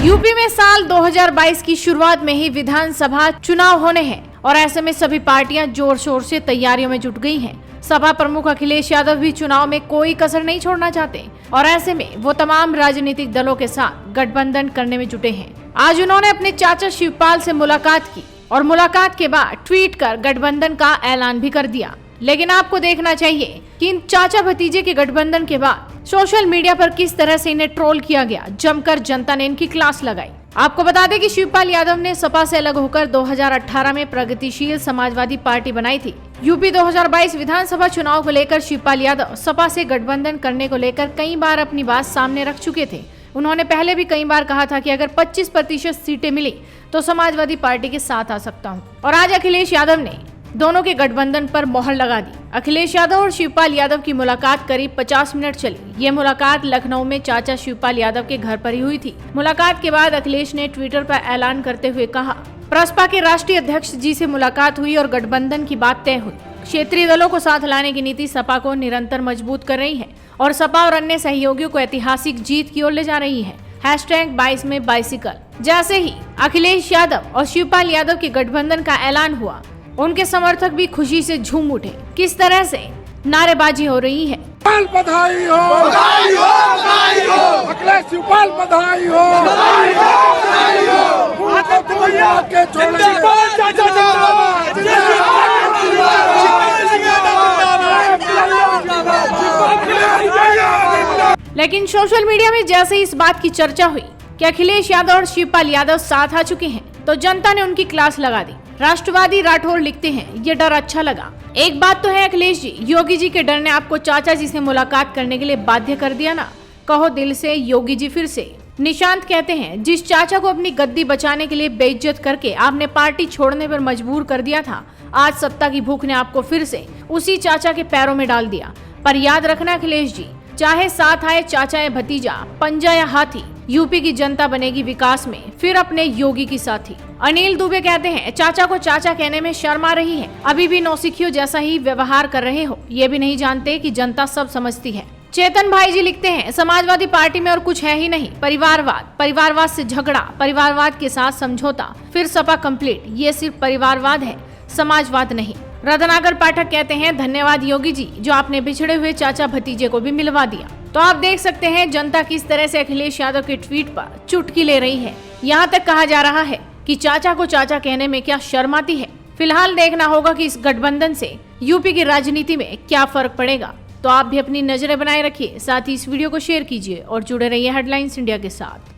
UP में साल 2022 की शुरुआत में ही विधानसभा चुनाव होने हैं और ऐसे में सभी पार्टियां जोर शोर से तैयारियों में जुट गई हैं। सपा प्रमुख अखिलेश यादव भी चुनाव में कोई कसर नहीं छोड़ना चाहते और ऐसे में वो तमाम राजनीतिक दलों के साथ गठबंधन करने में जुटे हैं। आज उन्होंने अपने चाचा शिवपाल से मुलाकात की और मुलाकात के बाद ट्वीट कर गठबंधन का ऐलान भी कर दिया। लेकिन आपको देखना चाहिए कि इन चाचा भतीजे के गठबंधन के बाद सोशल मीडिया पर किस तरह से इन्हें ट्रोल किया गया। जमकर जनता ने इनकी क्लास लगाई। आपको बता दें कि शिवपाल यादव ने सपा से अलग होकर 2018 में प्रगतिशील समाजवादी पार्टी बनाई थी। यूपी 2022 विधानसभा चुनाव को लेकर शिवपाल यादव सपा से गठबंधन करने को लेकर कई बार अपनी बात सामने रख चुके थे। उन्होंने पहले भी कई बार कहा था कि अगर 25% सीटें मिली तो समाजवादी पार्टी के साथ आ सकता हूं। और आज अखिलेश यादव ने दोनों के गठबंधन पर मोहर लगा दी। अखिलेश यादव और शिवपाल यादव की मुलाकात करीब 50 मिनट चली। ये मुलाकात लखनऊ में चाचा शिवपाल यादव के घर पर ही हुई थी। मुलाकात के बाद अखिलेश ने ट्विटर पर ऐलान करते हुए कहा, प्रसपा के राष्ट्रीय अध्यक्ष जी से मुलाकात हुई और गठबंधन की बात तय हुई। क्षेत्रीय दलों को साथ लाने की नीति सपा को निरंतर मजबूत कर रही है और सपा और अन्य सहयोगियों को ऐतिहासिक जीत की ओर ले जा रही है। #22 में बाइसिकल। जैसे ही अखिलेश यादव और शिवपाल यादव के गठबंधन का ऐलान हुआ, उनके समर्थक भी खुशी से झूम उठे। किस तरह से नारेबाजी हो रही है। बधाई हो, बधाई हो, बधाई हो, अखिलेश शिवपाल बधाई हो, बधाई हो, बधाई हो, आके दुनिया के जिंदाबाद चाचा जिंदाबाद, लेकिन सोशल मीडिया में जैसे ही इस बात की चर्चा हुई कि अखिलेश यादव और शिवपाल यादव साथ आ चुके हैं, तो जनता ने उनकी क्लास लगा दी। राष्ट्रवादी राठौर लिखते हैं, ये डर अच्छा लगा। एक बात तो है अखिलेश जी, योगी जी के डर ने आपको चाचा जी से मुलाकात करने के लिए बाध्य कर दिया ना। कहो दिल से योगी जी फिर से। निशांत कहते हैं, जिस चाचा को अपनी गद्दी बचाने के लिए बेइज्जत करके आपने पार्टी छोड़ने पर मजबूर कर दिया था, आज सत्ता की भूख ने आपको फिर से उसी चाचा के पैरों में डाल दिया। पर याद रखना अखिलेश जी, चाहे साथ आए चाचा या भतीजा, पंजा या हाथी, यूपी की जनता बनेगी विकास में फिर अपने योगी की साथी। अनिल दुबे कहते हैं, चाचा को चाचा कहने में शर्म आ रही है। अभी भी नौसिखियों जैसा ही व्यवहार कर रहे हो। ये भी नहीं जानते कि जनता सब समझती है। चेतन भाई जी लिखते हैं, समाजवादी पार्टी में और कुछ है ही नहीं। परिवारवाद, परिवारवाद से झगड़ा, परिवारवाद के साथ समझौता, फिर सपा कंप्लीट। ये सिर्फ परिवारवाद है, समाजवाद नहीं। रत्नाकर पाठक कहते हैं, धन्यवाद योगी जी, जो आपने बिछड़े हुए चाचा भतीजे को भी मिलवा दिया। तो आप देख सकते हैं जनता किस तरह से अखिलेश यादव के ट्वीट पर चुटकी ले रही है। यहाँ तक कहा जा रहा है कि चाचा को चाचा कहने में क्या शर्म आती है। फिलहाल देखना होगा कि इस गठबंधन से यूपी की राजनीति में क्या फर्क पड़ेगा। तो आप भी अपनी नजरें बनाए रखिए, साथ ही इस वीडियो को शेयर कीजिए और जुड़े रहिए हेडलाइंस इंडिया के साथ।